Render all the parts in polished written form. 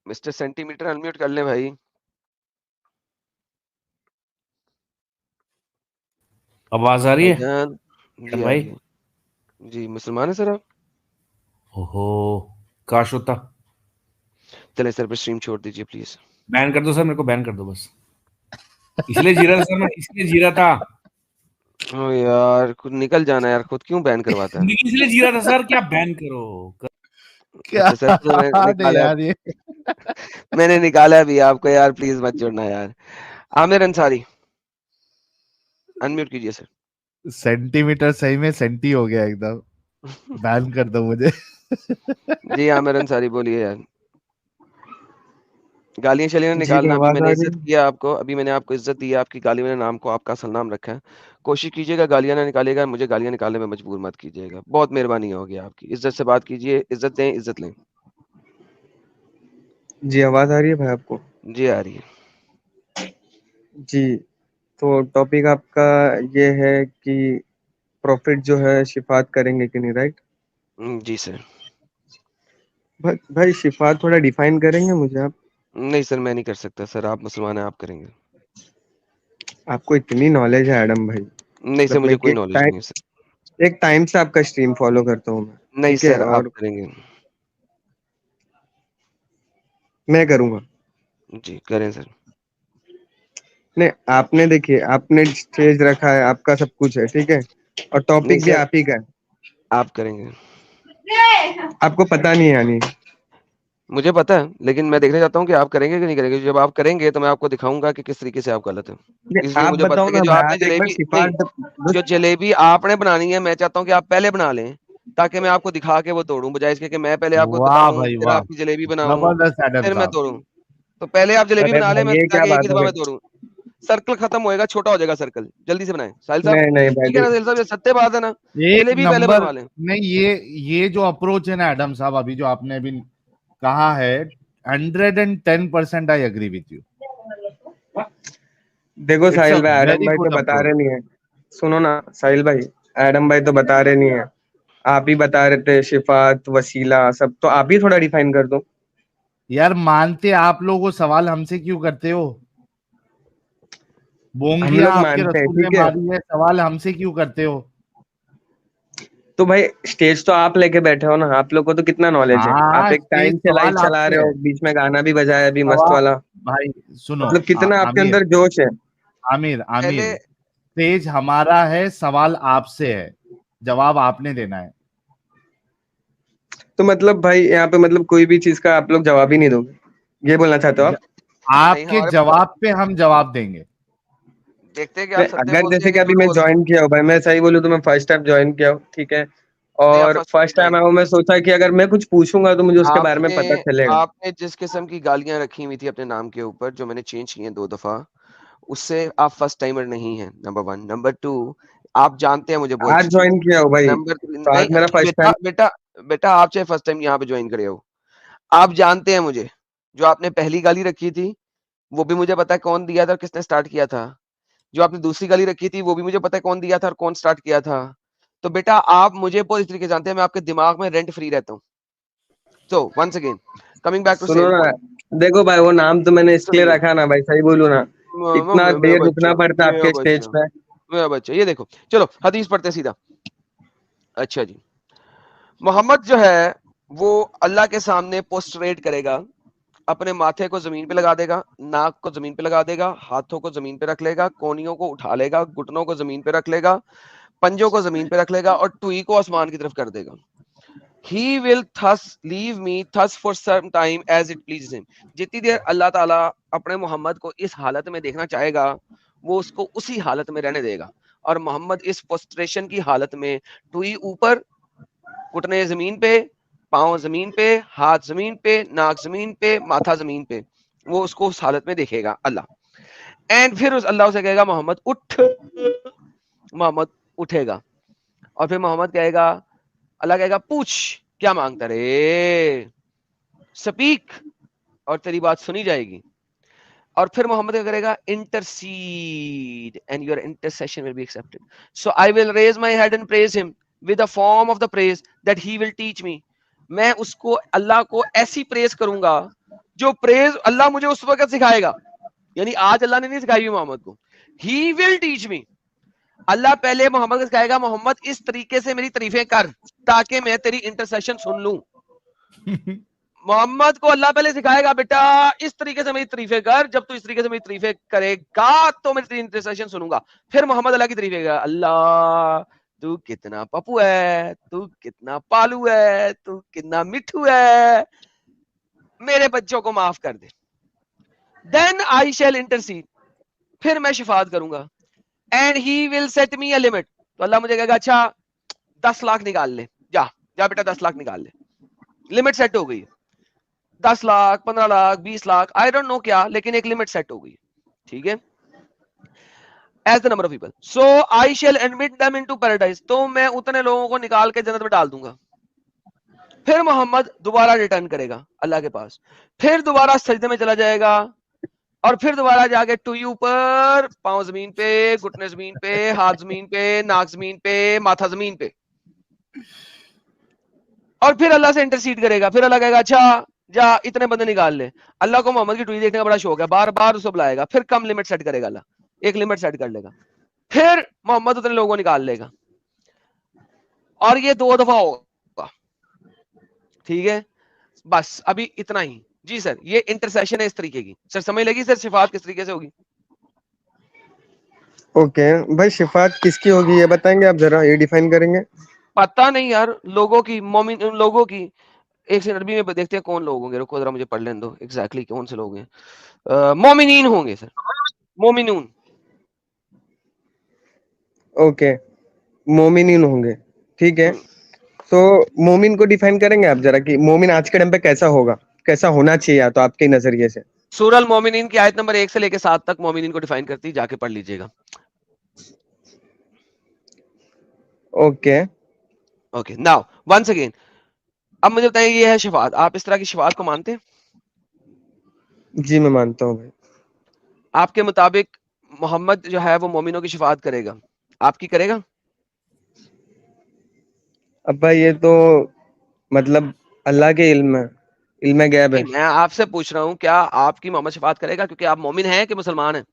Mister centimetre unmute कर ले भाई। आवाज आ रही है भाईजान जी आ भाई? रही है। जी मुसलमान है सर आप? ओहो, काश होता। चले सर पे स्ट्रीम छोड़ दीजिए प्लीज। बैन कर दो सर, मेरे को बैन कर दो बस। इसलिए जी रहा था सर, मैं इसलिए जी रहा था। ओ यार खुद निकल जाना यार, खुद क्यों बैन करवाता है? जिंदगी इसलिए जी रहा था सर, क्या बैन करो। क्या अच्छा सर तो मैं बात है निकाला, यार ये। मैंने निकाला भी आपको यार, प्लीज मत जोड़ना यार। आमिर अंसारी अनम्यूट कीजिए सर। सेंटीमीटर सही में सेंटी हो गया एकदम। बैन कर दो मुझे। जी आमिर अंसारी बोलिए यार। गालियां चलिए जी निकालना, अभी आवाज मैंने आ इज्जत रही है? किया आपको, अभी मैंने आपको इज्जत दी है, आपकी गाली मैंने नाम को आपका असल नाम रखा है। कोशिश कीजिएगा गालियां ना निकालिएगा, मुझे गालियां निकालने में मजबूर मत कीजिएगा, बहुत मेहरबानी होगी आपकी। इज्जत से बात कीजिए, इज्जत दें, इज्जत लें। जी आवाज आ रही है भाई आपको? जी आ रही है। जी, तो टॉपिक आपका ये है कि प्रॉफिट जो है शिफात करेंगे कि नहीं, राइट? जी सर। भाई शिफात थोड़ा डिफाइन करेंगे मुझे आप? नहीं सर मैं नहीं कर सकता सर, आप मुसलमान हैं, आप करेंगे। आपको इतनी नॉलेज है एडम भाई, नहीं सर मतलब मैं मुझे कोई नॉलेज नहीं है सर। एक टाइम से आपका स्ट्रीम फॉलो करता हूँ मैं, नहीं ठीक है? सर आप और करेंगे। मैं करूँगा। जी करें सर। नहीं, आपने देखिए, आपने स्टेज रखा है, आपका सब कुछ है, ठीक है? और नहीं टॉपिक भी सर आप ही का है। आप करेंगे। आपको पता नहीं है यानी? मुझे पता है, लेकिन मैं देखना चाहता हूँ कि आप करेंगे कि नहीं करेंगे। जब आप करेंगे तो मैं आपको दिखाऊंगा कि किस तरीके से आप गलत हैं। नहीं, इसलिए आप मुझे पता बताओ है कि ना जो भाई, आपने आप एक बार जलेबी नहीं, शिफात। जो जलेबी आपने बनानी है मैं चाहता हूँ कि आप पहले बना लें, ताकि मैं आपको दिखा के वो तोड़ूं, बजाय इसके कि मैं पहले आपको वाह बताऊं भाई फिर वाह, आपकी जलेबी बनाऊं जबरदस्त एडम फिर मैं साहब। तोड़ूं। तो पहले आप जलेबी अरे बना लें, भाई मैं ये क्या ताकि एक ही बात हो दफा गई? में तोड़ूं। सर्कल खत्म होएगा, छोटा हो जाएगा सर्कल, जल्दी से बनाएं साहिल साहब। नहीं नहीं भाई ठीक है ना साहिल साहब, ये सत्य बात है ना? एक जलेबी पहले नंबर। बनवा लें। नहीं, ये जो अप्रोच है ना एडम साहब, अभी जो आपने अभी कहा है, 110% आई एग्री विथ यू। देखो इट्स अ साहिल भाई, एडम वेरी भाई तो गुड बता अप्रोच। रहे नहीं है। सुनो ना साहिल भाई, एडम भाई तो बता रहे नहीं है, आप ही बता रहे थे शिफात वसीला सब, तो आप ही थोड़ा डिफाइन कर दो। यार मानते आप लोग हो, सवाल हमसे क्यों करते हो? हम बोंगिया लोग आपके मानते हैं, रसूल ने ठीक है? मारी है, सवाल हमसे क्यों करते हो? तो भाई स्टेज तो आप लेके बैठे हो ना, आप लोग को तो कितना नॉलेज है। आप हाँ, एक स्टेज टाइम से लाइव सवाल चला आपसे रहे हो, है। बीच में गाना भी बजाया अभी मस्त सवाल, वाला। भाई सुनो, मतलब कितना आपके आमिर, अंदर जोश है। आमिर, पहले आमिर, स्टेज हमारा है, सवाल आपसे है, जवाब आपने देना है। तो मतलब भाई यहाँ पे मतलब कोई भी चीज का आप लोग जवाब ही नहीं दोगे, ये बोलना चाहते हो ज, आप? नहीं, आपके हमारे पास जवाब पे हम जवाब देंगे। देखते हैं कि आप नहीं, सत्य अगर बोलते जैसे हैं कि कि अभी झूठ मैं बोलते हैं। ज्वाइन किया हूँ भाई, मैं सही बोलूँ तो मैं फर्स्ट टाइम ज्वाइन किया हूँ, ठीक है? नहीं आप और फर्स्ट फर्स्ट टाइम ज्वाइन आया हूँ, किए। मैं सोचा कि अगर मैं कुछ पूछूंगा तो मुझे उसके बारे में आपने पता चलेगा। आपने जिस किस्म की गालियां रखी हुई थी अपने नाम के ऊपर, जो मैंने चेंज की हैं 2 दफा, उससे आप फर्स्ट टाइमर नहीं है, नंबर 1। नंबर 2, आप जानते हैं मुझे बोल आज चुकी ज्वाइन थी। किया हूँ भाई, नंबर 3 तो नहीं, आज मेरा फर्स्ट बेटा टाइम। बेटा बेटा आप चाहे फर्स्ट टाइम यहाँ पे ज्वाइन करे हो, आप जानते हैं मुझे। जो आपने पहली गाली रखी थी वो भी मुझे पता है कौन दिया था और किसने स्टार्ट किया था। जो आपने दूसरी गाली रखी थी वो भी मुझे पता है कौन दिया था और कौन स्टार्ट किया था। तो बेटा आप मुझे पूरी तरीके से जानते हैं, मैं आपके दिमाग में रेंट फ्री रहता हूँ। So once again coming back to सुनो सेम ना, पॉइंट। देखो भाई वो नाम तो मैंने इसके लिए सुनिए, रखा ना भाई, सही बोलूँ ना, इतना मेरा देर रुकना बच्चा, पड़ता है मेरा आपके स्टेज बच्चा, पे। मेरा बच्चा, ये देखो चलो हदीस पढ़ते हैं सीधा। अच्छा जी, मोहम्मद जो है वो अल्लाह के सामने पोस्टरेट करेगा, अपने माथे को जमीन पे लगा देगा, नाक को जमीन पे लगा देगा, हाथों को जमीन पे रख लेगा, कोहनियों को उठा लेगा, घुटनों को जमीन पे रख लेगा, पंजों को जमीन पे रख लेगा और टुई को आसमान की तरफ कर देगा। He will thus leave me thus for some time as it pleases him। जितनी देर अल्लाह ताला अपने मोहम्मद को इस हालत में देखना चाहेगा वो उसको उसी हालत में रहने देगा। और मोहम्मद इस पोस्ट्रेशन की हालत में टुई ऊपर, घुटने जमीन पे, पांव जमीन पे, हाथ जमीन पे, नाक जमीन पे, माथा जमीन पे, वो उसको उस हालत में देखेगा अल्लाह। एंड फिर उस अल्लाह से कहेगा मोहम्मद उठ। मोहम्मद उठेगा और फिर मोहम्मद कहेगा, अल्लाह कहेगा पूछ क्या मांगता रे, स्पीक, और तेरी बात सुनी जाएगी। और फिर मोहम्मद क्या करेगा, intercede and your intercession will be accepted. So I will raise my head and praise him with the form of the praise that he will teach me. मैं उसको अल्लाह को ऐसी प्रेज करूंगा जो प्रेज अल्लाह मुझे उस वक्त सिखाएगा, यानी आज अल्लाह ने नहीं सिखाई हुई मोहम्मद को, ही विल टीच मी, अल्लाह पहले मोहम्मद को सिखाएगा, मोहम्मद इस तरीके से मेरी तारीफें कर ताकि मैं तेरी इंटरसेशन सुन लूं। मोहम्मद को अल्लाह पहले सिखाएगा, बेटा इस तरीके से मेरी तारीफें कर, जब तू इस तरीके से मेरी तारीफें करेगा तो मैं तेरी इंटरसेशन सुनूंगा। फिर मोहम्मद अल्लाह की तारीफें करेगा, अल्लाह तू कितना पप्पू है, तू कितना पालू है, तू कितना मिठू है, मेरे बच्चों को माफ कर दे। देन आई शैल इंटरसीड, फिर मैं शिफात करूंगा, and he will set me a limit, तो अल्लाह मुझे कहेगा अच्छा 10 लाख निकाल ले, जा जा बेटा 10 लाख निकाल ले, लिमिट सेट हो गई, 10 lakh 15 lakh 20 lakh I don't know क्या, लेकिन एक लिमिट सेट हो गई, ठीक है, as the number of people, so I shall admit them into paradise, तो मैं उतने लोगों को निकाल के जन्नत में डाल दूंगा। फिर मोहम्मद दोबारा रिटर्न करेगा अल्लाह के पास, फिर दोबारा सजदे में चला जाएगा, और फिर दोबारा जाके टुई ऊपर, पांव जमीन पे, घुटने जमीन पे, हाथ जमीन पे, नाक जमीन पे, माथा जमीन पे, और फिर अल्लाह से इंटरसीड करेगा। फिर अल्लाह कहेगा अच्छा जा इतने बंदे निकाल ले। अल्लाह को मोहम्मद की टुई देखने का बड़ा शौक है, बार बार उसको बुलाएगा, फिर कम लिमिट सेट करेगा अल्लाह, एक लिमिट सेट कर लेगा, फिर मोहम्मद उतने लोगों को निकाल लेगा, और ये 2 दफा होगा, ठीक है, बस अभी इतना ही। जी सर, ये इंटरसेशन है इस तरीके की। सर समझ लगी सर शिफात किस तरीके से होगी? ओके भाई, शिफात किसकी होगी ये बताएंगे आप जरा, ये डिफाइन करेंगे? पता नहीं यार, लोगों की, मोमिन लोगों की। एक से अरबी में देखते हैं कौन लोग होंगे, रुको जरा मुझे पढ़ लेने दो एग्जैक्टली कौन से लोग हैं। मोमिनीन होंगे सर, मोमिनून। ओके, मोमिनीन होंगे, ठीक है। तो मोमिन को डिफाइन करेंगे आप जरा कि मोमिन आज के टाइम पे कैसा होगा, कैसा होना चाहिए, या तो आपके नजरिए से? सूरह मोमिनीन की आयत नंबर 1 से लेकर 7 तक मोमिनीन को डिफाइन करती है, जाके पढ़ लीजिएगा। Okay okay, now once again, अब मुझे बताइए ये है शिफात, आप इस तरह की शिफात को मानते हैं? जी मैं मानता हूँ भाई। आपके मुताबिक मोहम्मद जो है वो मोमिनों की शिफात करेगा, आपकी करेगा? अब भाई ये तो मतलब अल्लाह के इल्म गैब है। नहीं, मैं आपसे पूछ रहा हूँ क्या आपकी मोहम्मद शिफात करेगा, क्योंकि आप मोमिन हैं कि मुसलमान हैं?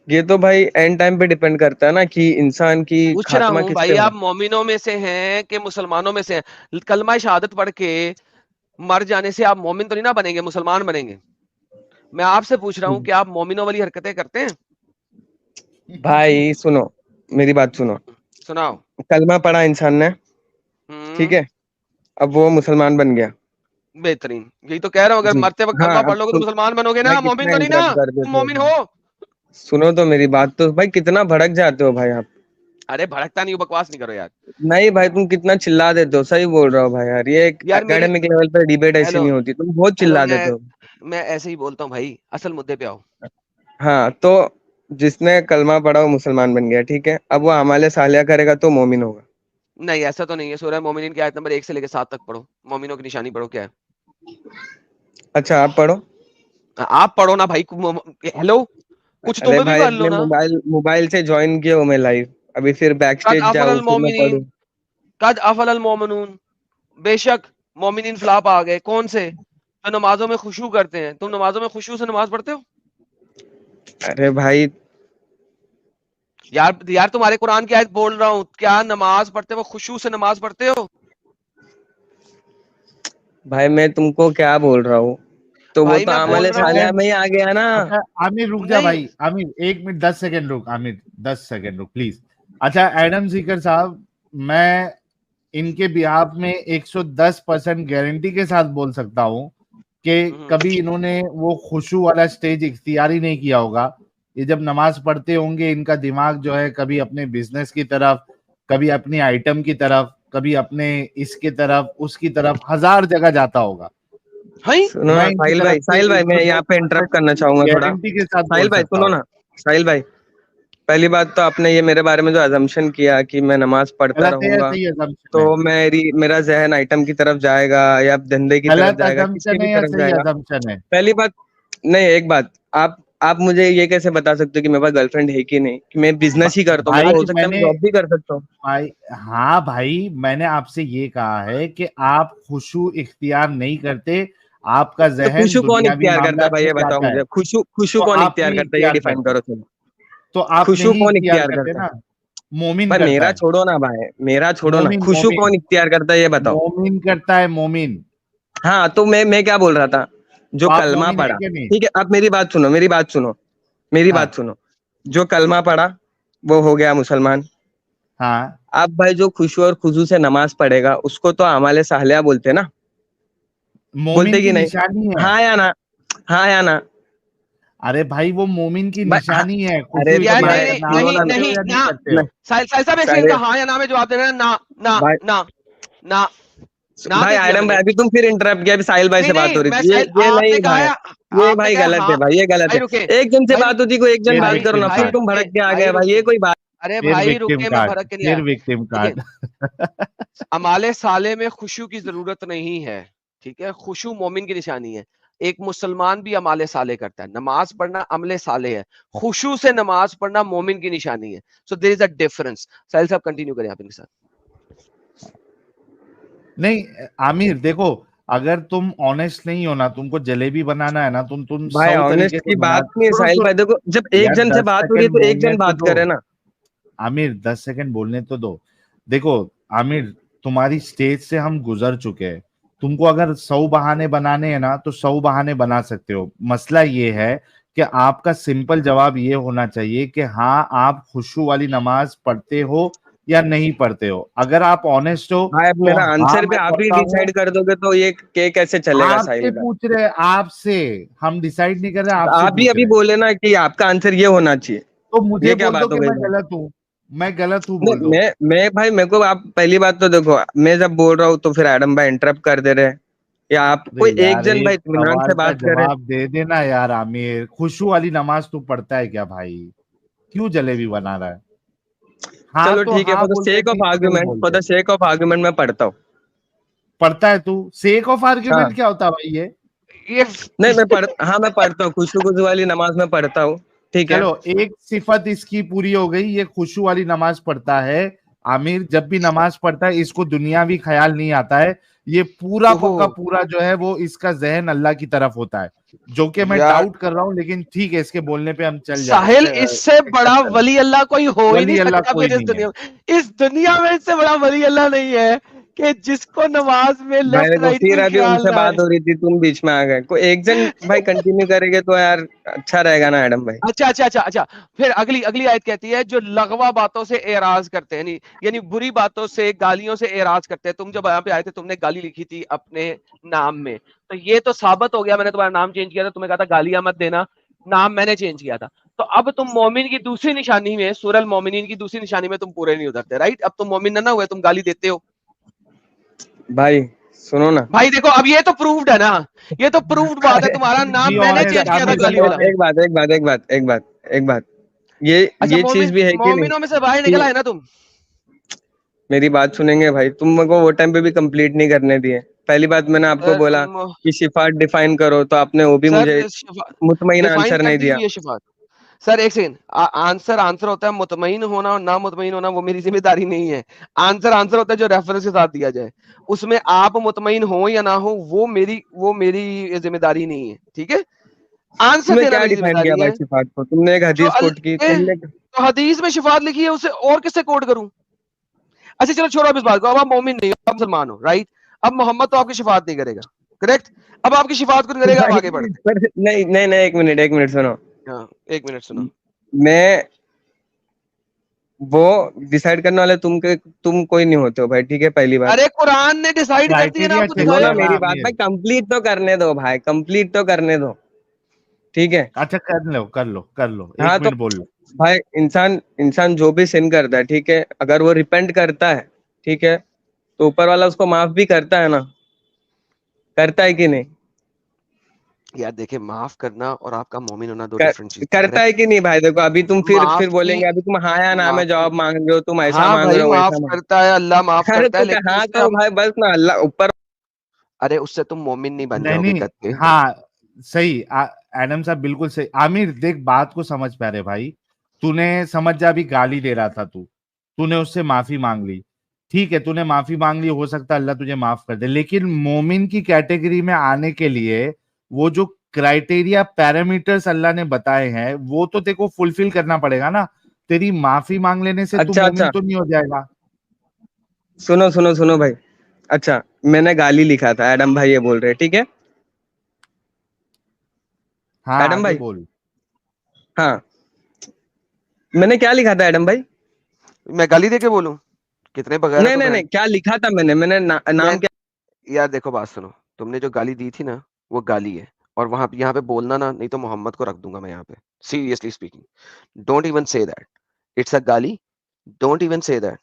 ये तो भाई एंड टाइम पे डिपेंड करता है ना कि इंसान की पूछ रहा खात्मा हूँ किस भाई, पे हो। आप मोमिनों में से हैं कि मुसलमानों में से हैं? कलमा शहादत पढ़ के मर जाने से आप मोमिन तो नहीं ना बनेंगे, मुसलमान बनेंगे। मैं आपसे पूछ रहा हूँ कि आप मोमिनों वाली हरकतें करते हैं? भाई सुनो, मेरी बात सुनो। सुनाओ। कलमा पढ़ा इंसान ने, ठीक है, अब वो मुसलमान बन गया। बेहतरीन, यही तो कह रहा हूँ, अगर जी मरते वक्त हाँ, कलमा अब पढ़ लोगे तो तो मुसलमान बनोगे भाई ना, मोमिन कितना तो नहीं ना? इंटरप्ट कर तुम देते हो मोमिन भाई। हो? सुनो तो मेरी बात, तो भाई कितना भड़क जाते हो भाई आप। अरे भड़कता नहीं हूँ, बकवास नहीं करो यार। नहीं भाई, तुम कितना चिल्ला देते हो, सही बोल रहा हो भाई यार, ये एक यार मेरी, एकेडमिक लेवल पर डिबेट ऐसी हेलो नहीं होती, तुम बहुत हेलो, चिल्ला देते हो। मैं ऐसे ही बोलता हूँ भाई, असल मुद्दे पे आओ। हाँ, तो जिसने कलमा पढ़ा वो मुसलमान बन गया, ठीक है, अब वो अमाले सालिया करेगा तो मोमिन होगा। नहीं ऐसा तो नहीं है, सूरह मोमिनीन की आयत नंबर 1 से लेकर 7 तक पढ़ो, मोमिनों की निशानी पढ़ो क्या है। अच्छा आप पढ़ो। आप पढ़ो ना भाई, हेलो, कुछ अरे तुम्हें भी भाई, कर लो अपने ना। मोबाइल मोबाइल से ज्वाइन किया हूँ मैं लाइव, अभी फिर बैक कद स्टेज अफल जाऊँ अल फिर मैं मोमिनीन, पढ़ूँ। कद अफल अल मोमिनून, बेशक मोमिनीन फ्लॉप आ गए। कौन से? जो नमाजों में खुशू करते हैं। तुम नमाजों में खुशू से नमाज पढ़ते हो? अरे भाई, यार यार तुम्हारे कुरान की आयत बोल रहा हूँ, क्या नमाज पढ़ते हो खुशू से नमाज पढ़ते हो? भाई मैं तुमको क्या बोल रहा हूँ, तो वो भाई तो मैं बोल अमाले रहा हूँ, सालिया में ही आ गया ना। अच्छा आमिर रुक जा नहीं भाई, आमिर 1 मिनट 10 सेकंड रुक, आमिर 10 सेकंड रुक प्लीज। अच्छा एडम सीकर साहब, मैं इनके बिहाफ में 110% गारंटी के साथ बोल सकता हूँ कि कभी इन्होंने वो खुशू वाला स्टेज इख्तियार ही नहीं किया होगा। ये जब नमाज पढ़ते होंगे इनका दिमाग जो है कभी अपने बिजनेस की तरफ, कभी अपनी आइटम की तरफ, कभी अपने इसकी तरफ, उसकी तरफ, हजार जगह जाता होगा। हाई सुनो मैं ना इनकी साहिल तरफ भाई, से साहिल भाई मैं यहाँ पे 110% इंटरप्ट करना चाहूंगा थोड़ा। गारंटी के साथ साहिल बोल भाई सकता सुनो हूँ। ना, साहिल भाई, पहली बात तो आपने ये मेरे बारे में जो अजम्पशन किया कि मैं नमाज पढ़ता गलत है या रहूंगा, सही assumption तो है? मेरा जहन आइटम की तरफ जाएगा या धंधे की तरफ गलत जाएगा, किसी assumption भी है या तरफ सही जाएगा। assumption है? पहली बात, नहीं एक बात, आप मुझे ये कैसे बता सकते हो कि मेरे पास गर्लफ्रेंड है कि नहीं, कि मैं बिजनेस ही करता हूँ, मैं भाई तो हो सकता है मैं मैंने, जॉब भी कर सकता हूँ। भाई हाँ भाई, मैंने आपसे ये कहा है कि आप खुशू इख्तियार नहीं करते, आपका तो जहन खुशू कौन दुनियावी इख्तियार करता है मामलात भाई, में ये बताओ जाता है, मुझे, खुशू खुशू तो कौन आप इख्तियार नहीं करता है, ये इख्तियार डिफाइन करते, करो तुम। तो आप खुशू नहीं कौन इख्तियार इख्तियार करते करता है? ना, मोमिन भाई करता मेरा है, छोड़ो ना भाई, मेरा छोड़ो ना, मोमिन खुशू मोमिन कौन इख्तियार करता है ये बताओ। मोमिन करता है, मोमिन। हाँ तो मैं क्या बोल रहा था, जो तो आप कलमा मोमिन है पढ़ा, कि नहीं? ठीक है, अब मेरी बात सुनो, मेरी बात सुनो, मेरी हाँ बात सुनो, जो कलमा पढ़ा वो हो गया मुसलमान। हाँ, अब भाई जो खुशू और खुजू से नमाज पढ़ेगा उसको तो अमाले साहलिया बोलते ना, मोमिन बोलते कि की नहीं? निशानी है। हाँ या ना? हाँ या ना? अरे भाई वो मोमिन की भाई हाँ, निशानी है, अरे खुशू तो यार इख्तियार नहीं भाई नहीं करना, आप सुनो नहीं ना, करते हो नहीं या नहीं ना, करते हो? साहिल साहब एक सेकंड साहिल का हाँ या ना में जवाब दे रहे हैं, ना ना भाई, ना ना ना भाई दे दिया आयरन भाई मैंने। अभी तुम फिर इंटरप्ट किया, अभी साहिल भाई नहीं से बात नहीं हो रही मैं थी, साहिल, ये नहीं आपने कहा भाई, है, ये आपने भाई कहा गलत है हाँ। भाई, ये गलत भाई है। रुके, एक जन से भाई बात होती, कोई एक जन फिर बात भाई करो ना, विक्टिम फिर भाई कार्ड, तुम रुके, भड़क के आ भाई गए भाई, ये रुके, कोई बात? अरे फिर भाई विक्टिम रुके, मैं कार्ड, भड़क के नहीं फिर आया। विक्टिम देखिए, कार्ड। अमाले साले में खुशू की जरूरत नहीं है, ठीक है, खुशू मोमिन की निशानी है। एक मुसलमान भी अमाले साले करता है, नमाज पढ़ना अमले साले है, खुशू से नमाज पढ़ना मोमिन की निशानी है। So there is a difference. Sahil साहब कंटिन्यू करें आप इनके साथ। नहीं आमिर देखो, अगर तुम ऑनेस्ट नहीं हो ना, तुमको जलेबी बनाना है ना, तुम भाई 100 ऑनेस्ट तरीके की से बना, बात नहीं है सुनो साहिल सुनो भाई, देखो जब एक यार, जन से 10 बात हो रही है सेकंड तो एक बोलने जन तो बात दो करे ना। आमिर, 10 सेकंड बोलने तो दो। देखो आमिर, तुम्हारी स्टेज से हम गुजर चुके हैं, तुमको अगर 100 बहाने बनाने हैं ना तो 100 बहाने बना सकते हो। मसला ये है कि आपका सिंपल जवाब ये होना चाहिए कि हाँ आप खुशू वाली नमाज पढ़ते हो या नहीं पढ़ते हो। अगर आप ऑनेस्ट हो भाई अब तो मेरा हाँ आंसर भी मैं आप ही पढ़ता हूँ। डिसाइड कर दोगे तो ये के कैसे चलेगा आपसे साहिल भाई? पूछ रहे, आपसे, हम डिसाइड नहीं कर रहे, तो आपसे आप भी पूछ अभी रहे। बोले ना कि आपका आंसर ये होना चाहिए, तो मुझे ये क्या बोल दो बात हो कि गई मैं भाई? गलत हूँ, मैं गलत हूँ बोल नहीं दो। मैं भाई, मेरे को आप पहली बात तो देखो, मैं जब बोल रहा हूँ तो फिर एडम भाई इंटरप्ट कर दे रहे हैं, या आप अरे कोई एक यार जन भाई एक इत्मीनान सवाल से का बात करे। जवाब दे देना यार आमिर, खुशू वाली नमाज तू पढ़ता है क्या भाई? क्यों जलेबी बना रहा है? हाँ चलो तो ठीक है, हाँ फॉर द बोलते, सेक ऑफ नहीं तो नहीं आर्ग्यूमेंट, फॉर बोलते। द सेक ऑफ आर्ग्यूमेंट मैं पढ़ता हूँ। पढ़ता है तू? सेक ऑफ हाँ आर्ग्यूमेंट क्या होता है भाई ये? ये नहीं हाँ मैं पढ़ता हूँ, खुशू खुशू वाली नमाज में पढ़ता हूँ, ठीक है। चलो एक सिफत इसकी पूरी हो गई, ये खुशू वाली नमाज पढ़ता है। आमिर जब भी नमाज पढ़ता है इसको दुनियावी ख्याल नहीं आता है, ये पूरा ओहो का पूरा जो है वो इसका जहन अल्लाह की तरफ होता है, जो कि मैं यार, डाउट कर रहा हूँ, लेकिन ठीक है इसके बोलने पे हम साहिल इससे एक्सेप्ट बड़ा कर रहे हैं। वली अल्लाह कोई हो ही नहीं वली अल्लाह सकता कोई फिर इस नहीं है। दुनिया में। इस दुनिया में इससे बड़ा वली अल्लाह नहीं है कि जिसको नमाज में भाई लेफ्ट देखो राइट फिर कोई अभी ख्याल उनसे ना बात हो रही थी, तुम बीच में आ गए, कोई एक जन भाई कंटिन्यू करेंगे तो यार अच्छा रहेगा ना एडम भाई। अच्छा अच्छा अच्छा अच्छा। फिर अगली अगली आयत कहती है, जो लगवा बातों से एराज करते हैं, यानी बुरी बातों से, गालियों से एराज करते हैं। तुम जब यहाँ पे आए थे तुमने गाली लिखी थी अपने नाम में, तो ये तो साबित हो गया, मैंने तुम्हारा नाम चेंज किया था, तुम्हें कहा था गालियां मत देना, नाम मैंने चेंज किया था। तो अब तुम मोमिन की दूसरी निशानी में, सूरह मोमिनीन की दूसरी निशानी में तुम पूरे नहीं उतरते, राइट? अब तुम मोमिन ना हुए, तुम गाली देते हो। भाई सुनो ना, भाई देखो, अब ये तो प्रूव्ड है ना, ये तो प्रूव्ड बात है, अरे तुम्हारा नाम बी मैंने ऑनेस्ट चेंज किया था आमिर, गाली बी वाला। एक ऑनेस्ट। बात एक बात एक बात एक बात एक बात, ये अच्छा, ये चीज मोमिन भी है कि नहीं मोमिनों में से बाहर निकला कि है ना तुम? मेरी बात सुनेंगे भाई, तुम मेरे को वो टाइम पे भी कंप्लीट नहीं करने दिए। पहली बात मैंने आपको सर बोला कि शिफात डिफाइन करो, तो आपने वो भी मुझे सर मुतमईन डिफाइन आंसर कर नहीं दी दिया। हुई है शिफात। सर एक सेकंड, आंसर आंसर होता है, मुतमईन होना और ना मुतमईन होना वो मेरी जिम्मेदारी नहीं है। आंसर आंसर होता है जो रेफरेंस के साथ दिया जाए, उसमें आप मुतमईन हो या ना हो वो मेरी जिम्मेदारी नहीं है, ठीक है? आंसर तुमने देना क्या मेरी डिफाइन किया जिम्मेदारी भाई है। शिफात को? तुमने एक जो हदीस कोट की, तुमने तो हदीस में शिफात लिखी है, उसे और किससे कोट करूं? अच्छा चलो छोड़ो अब इस बात को, अब आप मोमिन नहीं हो, आप मुसलमान हो, राइट? अब मोहम्मद तो आपकी शिफात नहीं करेगा, करेक्ट? अब आपकी शिफात कौन करेगा? अब भाई आगे बढ़ते पर नहीं नहीं नहीं, एक मिनट सुनो। हैं। हाँ, एक मिनट सुनो। मैं वो डिसाइड करने वाले तुम कोई नहीं होते हो भाई, ठीक है, पहली बात। अरे कुरान ने डिसाइड कर दिया ना, क्राइटेरिया आपको चेक सुनो दिखाया। ना कर रहा मेरी बात आमिर। भाई, कंप्लीट तो करने दो भाई, कंप्लीट तो करने दो, ठीक है। अच्छा कर लो कर लो कर लो, हाँ एक तो मिनट बोल लो। भाई इंसान इंसान जो भी सिन करता है, ठीक है, अगर वो रिपेंट करता है, ठीक है, तो ऊपर वाला उसको माफ भी करता है ना, करता है कि नहीं? यार देखिए, माफ करना और आपका मोमिन होना दो डिफरेंट चीज है, करता है करेक्ट? कि नहीं भाई? देखो अभी तुम फिर माफी, बोलेंगे, अभी तुम हाँ या ना में माफी, जवाब मांग रहे हो, तुम ऐसा हाँ मांग भाई रहे हो, माफ वैसा मांग करता है, अल्लाह माफ अरे करता है, तो लेकिन हाँ उससे करो हम, भाई, बस ना, अल्लाह ऊपर। अरे उससे तुम मोमिन नहीं बन नहीं जाओगे नहीं, करके। हाँ सही, एडम साहब बिल्कुल सही। आमिर देख बात को समझ पा रहे भाई, तूने समझ जा, अभी गाली दे रहा था तू, तूने उससे माफी मांग ली, ठीक है, तूने माफी मांग ली, हो सकता है अल्लाह तुझे माफ कर दे, लेकिन मोमिन की कैटेगरी में आने के लिए वो जो क्राइटेरिया पैरामीटर्स अल्लाह ने बताए हैं वो तो तेरे को फुलफिल करना पड़ेगा ना। तेरी माफी मांग लेने से तू अच्छा मोमिन अच्छा, तो नहीं हो जाएगा। सुनो सुनो सुनो भाई। अच्छा, मैंने गाली लिखा था, एडम भाई ये बोल रहे हैं, ठीक है। हाँ एडम आगे भाई, बोल। हाँ, मैंने क्या लिखा था एडम भाई? मैं गाली दे के बोलूं? कितने बगैर नहीं तुम नहीं हैं। नहीं, क्या लिखा था मैंने नाम मैं क्या? यार देखो बात सुनो, तुमने जो गाली दी थी ना वो गाली है, और वहां यहाँ पे बोलना ना, नहीं तो मोहम्मद को रख दूंगा मैं यहाँ पे। Seriously speaking, don't even say that it's a गाली। Don't even say that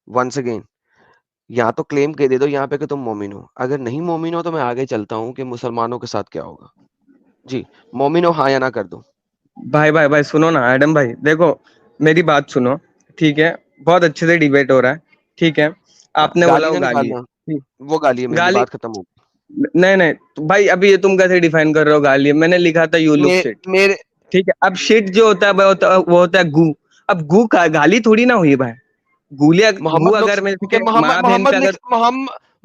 once again. या तो क्लेम दे दो यहाँ पे कि तुम मोमिन हो, अगर नहीं मोमिन हो तो मैं आगे चलता हूँ कि मुसलमानों के साथ क्या होगा। जी, मोमिन हो हाँ या ना कर दो। भाई भाई भाई सुनो ना एडम भाई, देखो मेरी बात सुनो, ठीक है। बहुत अच्छे से डिबेट हो रहा है, ठीक है। हाँ, आपने बोला गाली वो ना गाली है, निकालना, ठीक। वो गाली है मेरी, गाली, बात खत्म हो नहीं नहीं तो भाई अभी ये तुम कैसे डिफाइन कर रहे हो गाली है? मैंने लिखा था यू लुक गई। शिट, मेरे ठीक है। अब शिट जो होता है वो होता है गू। अब गू का गाली थोड़ी ना हुई भाई। गू मोहम्मद अगर लुक्स, मैं ओके, मोहम्मद माँ बहन पे मोहम्मद अगर, licks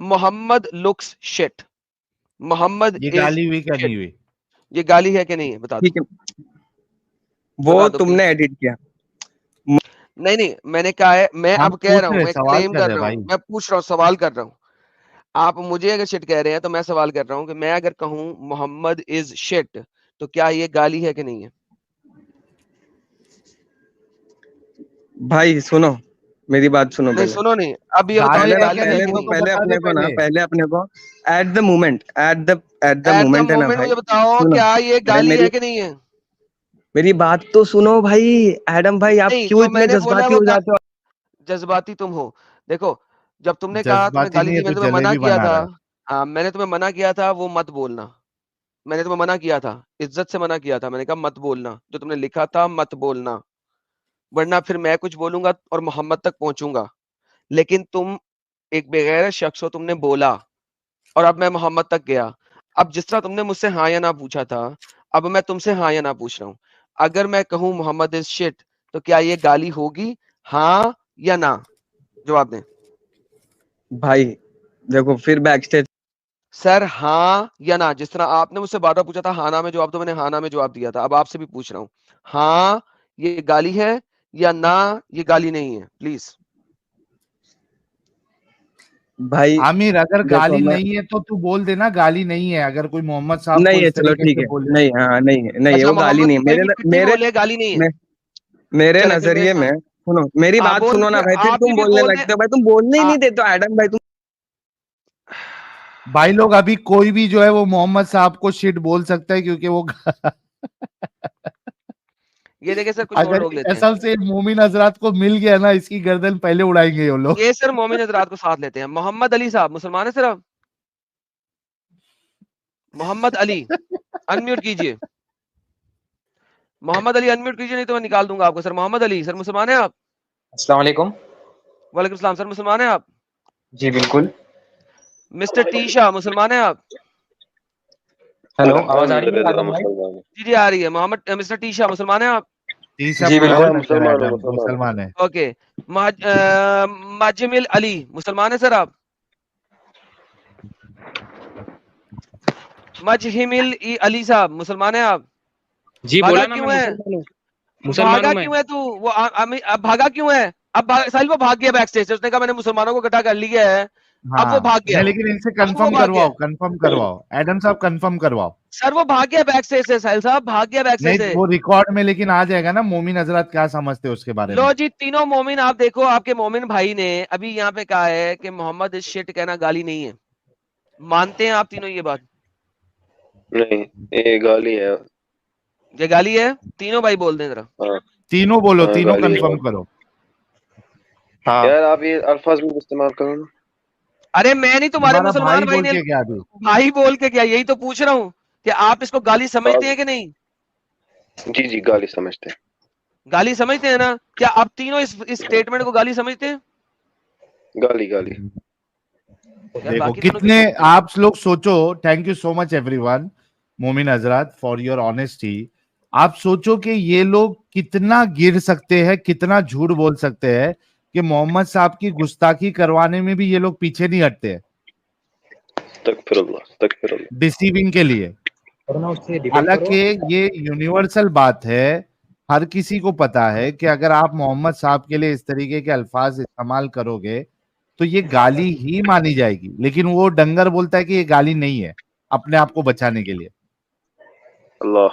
Muhammad looks shit. Muhammad ये इज गाली हुई क्या शिट। नहीं हुई? ये गाली है कि नहीं है बता दो, ठीक है, वो बता दो तुमने प्लीज। एडिट किया। नहीं नहीं, मैंने कहा है, मैं हम अब कह पूछ रहा हूँ, रहे, मैं सवाल क्लेम कर कर रहे रहा भाई। हूँ, मैं पूछ रहा हूँ, सवाल कर रहा हूँ। आप मुझे अगर शिट कह रहे हैं तो मैं सवाल कर रहा हूँ कि मैं अगर कहूँ मोहम्मद इज शिट तो क्या ये गाली है कि नहीं है। भाई सुनो, मेरी बात सुनो नहीं पहले। सुनो नहीं, अब ये बताओ गाली ये पहले ना है गाली क्या है नहीं पहले कि वो को नहीं। तो पहले बता अपने दे को ना, पहले। पहले अपने को at the moment, at the at the moment है ना मोमेंट भाई। मुझे बताओ सुनो क्या ये भाई, गाली मेरी है कि नहीं है। मेरी बात तो सुनो भाई। एडम भाई आप नहीं क्यों जो इतने मैंने बोला जज्बाती वो हो जाते हो? जज्बाती तुम हो। देखो, जब तुमने कहा तुम्हें जज्बाती गाली नहीं है दी, तो मैंने तुम्हें मना जलेबी किया बना था। रहा है। हाँ, मैंने तुम्हें मना किया था वो मत बोलना। मैंने तुम्हें मना किया था, इज्जत से मना किया था, मैंने कहा मत बोलना, जो तुमने लिखा था मत बोलना, वरना फिर मैं कुछ बोलूंगा और मोहम्मद तक पहुंचूंगा। लेकिन तुम एक बेगैरत शख्स हो, तुमने बोला और अब मैं मोहम्मद तक गया। अब जिस तरह तुमने मुझसे हाँ या ना पूछा था, अब मैं तुमसे हाँ या ना पूछ रहा हूँ। अगर मैं कहूँ मोहम्मद इज शिट तो क्या ये गाली होगी, हाँ या ना? जवाब दें भाई देखो फिर बैक स्टेज। सर, हाँ या ना। जिस तरह आपने मुझसे बार बार पूछा था हाँ ना में जवाब दो, मैंने हाँ ना में जवाब दिया था, अब आपसे भी पूछ रहा हूँ, हाँ ये गाली है या ना ये गाली नहीं है, प्लीज। भाई आमिर अगर देखो गाली मैं, नहीं है तो तू बोल देना गाली नहीं है, अगर कोई मोहम्मद साहब को नहीं है, इस चलो तरीके ठीक से है, बोले। नहीं हाँ नहीं है, अच्छा, वो गाली मोहम्मद नहीं है को कोई मेरे भी कुछ भी मेरे बोले गाली नहीं है। मे, मेरे चले फिर मेरे नजरिए साथ में, सुनो मेरी बात बोल सुनो ना फिर भाई, फिर आप तुम भी बोलने बोल दे। लगते हो भाई, तुम बोलने ही आ, नहीं देते हो एडम भाई तुम। भाई लोग अभी कोई भी जो है वो मोहम्मद साहब को शिट बोल सकता है क्योंकि वो ये देखिए सर, कुछ और अगर लोग लेते हैं। कसम से मोमिन हजरात को मिल गया ना, इसकी गर्दन पहले उड़ाएंगे वो लोग। ये सर मोमिन हजरात को साथ लेते हैं। मोहम्मद अली साहब मुसलमान है सर आप? मोहम्मद अली, अनम्यूट कीजिए। मोहम्मद अली अनम्यूट कीजिए, नहीं तो मैं निकाल दूंगा आपको। सर मोहम्मद अली, सर मुसलमान है आप? अस्सलाम वालेकुम। वालेकुम सलाम, सर मुसलमान है आप? जी बिल्कुल। मिस्टर टी शाह, मुसलमान है आप? हेलो, आवाज आ रही है आदम भाई? जी जी आ रही है। मोहम्मद मिस्टर टी शाह, मुसलमान है आप? तीसरा जी पूरा बिल्कुल। गलत है मैडम, मुसलमान है। ओके। माजिमिल अली, मुसलमान है सर आप? मजहिमिल अली साहब, मुसलमान है आप? जी भागा बोला ना, मैं क्यों है? मुसलमान हूँ। मुसलमान भागा हूँ मैं। क्यों है तू? वो अब भागा क्यों है? साहिल वो भाग गया बैक स्टेज से, उसने कहा मैंने मुसलमानों को इकट्ठा कर लिया है। अब वो हाँ भाग गया नहीं, है। लेकिन इनसे अब वो कंफर्म भाग गया करवाओ, है। कंफर्म करवाओ एडम साहब, कंफर्म करवाओ। सर वो भाग गया बैक स्टेज से, साहिल साहब भाग गया बैक स्टेज नहीं से। वो रिकॉर्ड में लेकिन आ जाएगा ना, मोमिन हजरत क्या समझते हैं उसके बारे लो में। जी, तीनों मोमिन आप देखो, आपके मोमिन भाई ने अभी यहाँ पे कहा है कि मोहम्मद इज शिट कहना गाली नहीं है। मानते हैं आप तीनों ये बात? नहीं, ये गाली है। ये गाली है? तीनों भाई बोल दें जरा। हाँ तीनों बोलो, हाँ, तीनों गाली है। कंफर्म करो। हाँ। यार आप ये अल्फाज भी इस्तेमाल करो ना। अरे मैं नहीं, तुम्हारे तुम्हारा मुसलमान भाई भाई बोल ने। के क्या अभी? भाई बोल के क्या, यही तो पूछ रहा हूँ कि आप इसको गाली समझते आप हैं कि नहीं? जी जी गाली समझते हैं। गाली समझते हैं ना? क्या आप तीनों इस स्टेटमेंट को गाली समझते हैं? गाली गाली। यार देखो बाकी दोनों कितने किसको बोलते हैं? आप लोग सोचो। Thank you so much everyone, मोमिन हजरत फॉर योर ऑनेस्टी। आप सोचो कि ये लोग कितना गिर सकते हैं, कितना झूठ बोल सकते हैं। कि मोहम्मद साहब की गुस्ताखी करवाने में भी ये लोग पीछे नहीं हटते हैं तकफिरुल्लाह। डिसीविंग के लिए। हालांकि ये यूनिवर्सल बात है, हर किसी को पता है कि अगर आप मोहम्मद साहब के लिए इस तरीके के अल्फाज इस्तेमाल करोगे तो ये गाली ही मानी जाएगी, लेकिन वो डंगर बोलता है कि ये गाली नहीं है, अपने आप को बचाने के लिए। अल्लाह,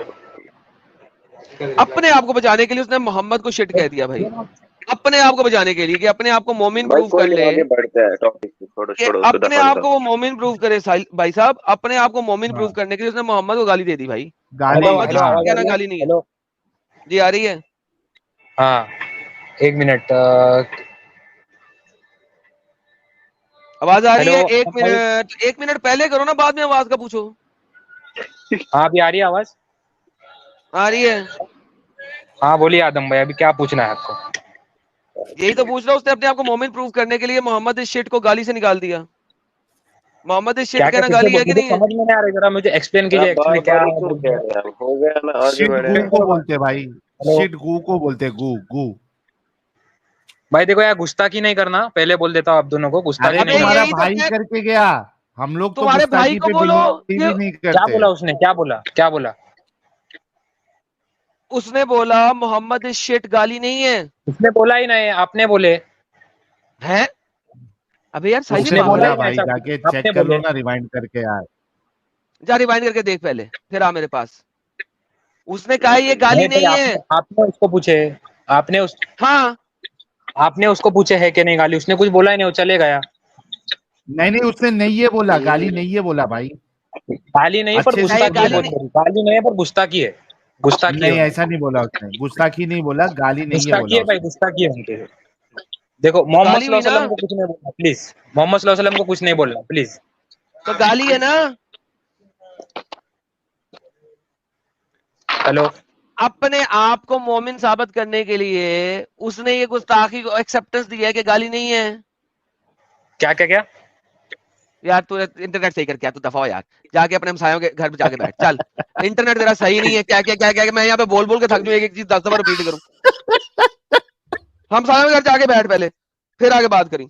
अपने आप को बचाने के लिए उसने मोहम्मद को शिट कह दिया भाई, अपने आप को बचाने के लिए कि अपने आप को मोमिन भाई प्रूव कोई कर नहीं, ले, आगे बढ़ते हैं टॉपिक पे, छोड़ो कि छोड़ो उसको, अपने दफा आप को दो। वो मोमिन प्रूव करे भाई साहब, अपने आप को मोमिन हाँ। प्रूव करने के लिए उसने मोहम्मद को गाली दे दी भाई। गाली, मोहम्मद जो हाँ। शिट कहना गाली नहीं है। हेलो, जी आ रही है। हाँ एक मिनट। आवाज आ रही है? हेलो, एक मिनट पहले करो ना, बाद में आवाज का पूछो। हाँ अभी आ रही है आवाज? आ रही है। हाँ बोलिए आदम भाई, अभी क्या पूछना है आपको? यही तो पूछ रहा हूँ, उसने अपने आप को मोमिन प्रूव करने के लिए मोहम्मद इस शिट को गाली से निकाल दिया। मोहम्मद इस शिट क्या क्या कहना फिर गाली से है कि मुझे नहीं है? समझ में नहीं आ रहा, जरा मुझे एक्सप्लेन आप कीजिए बार एक्चुअली क्या। बार ही क्यों कह रहे हैं? हो गया ना, आगे शिट बढ़े। गू को बोलते भाई, हेलो। शिट गू को बोलते, गू गू। भाई देखो यार, गुस्ताखी नहीं करना, पहले बोल देता हूँ आप दोनों को, गुस्ताखी अरे नहीं अबे करना। तुम्हारा यही तो भाई मैं, करके गया, हम लोग तो तुम्हारे भाई गुस्ताखी को पे बोलो बिलीव ये। ही नहीं क्या करते। बोला उसने, क्या बोला, क्या बोला? उसने बोला मोहम्मद इस शिट गाली नहीं है। उसने बोला ही नहीं, आपने बोले। हैं? अबे यार सही में उसने उसने पागल बोला है बोला ही क्या? नहीं भाई, ऐसा कुछ, जाके आपने चेक कर लो बोले। ना, रिवाइंड करके यार। जा रिवाइंड करके देख पहले, फिर आ मेरे पास। उसने कहा ये गाली नहीं भाई, नहीं है। आपने उसको पूछे, आपने उस हाँ आपने उसको पूछे है कि नहीं गाली, उसने कुछ बोला ही नहीं, वो चले गया। नहीं नहीं, उसने नहीं ये बोला, गाली नहीं ये बोला भाई, गाली नहीं पर अच्छे से ये गुस्ताखी है गाली समझा। बहुत नहीं। बड़ी। गाली नहीं है पर गुस्ताखी है, गुस्ताखी है नहीं, उनकी। ऐसा नहीं बोला उसने, गुस्ताखी नहीं बोला, गाली नहीं ये गुस्ताखी बोला है भाई, उसने। गुस्ताखी है उनकी। देखो तो मोहम्मद गाली हुई सल्लल्लाहु ना, अलैहि वसल्लम को कुछ नहीं बोलना प्लीज, मोहम्मद सल्लल्लाहु अलैहि वसल्लम को कुछ नहीं बोलना प्लीज। तो गाली है ना। हेलो, अपने आप को मोमिन साबित करने के लिए उसने ये गुस्ताखी को एक्सेप्टेंस दिया है कि गाली नहीं है। क्या क्या क्या? यार तू इंटरनेट सही कर, क्या तू दफा हो यार, जाके अपने हमसायों के घर पे जाके बैठ चल। इंटरनेट तेरा सही नहीं है, क्या क्या क्या क्या मैं यहाँ पे बोल बोल के थक जाऊं, एक एक चीज 10 दफा रिपीट करूं। हमसायों के घर जाके बैठ पहले, फिर आगे बात करी।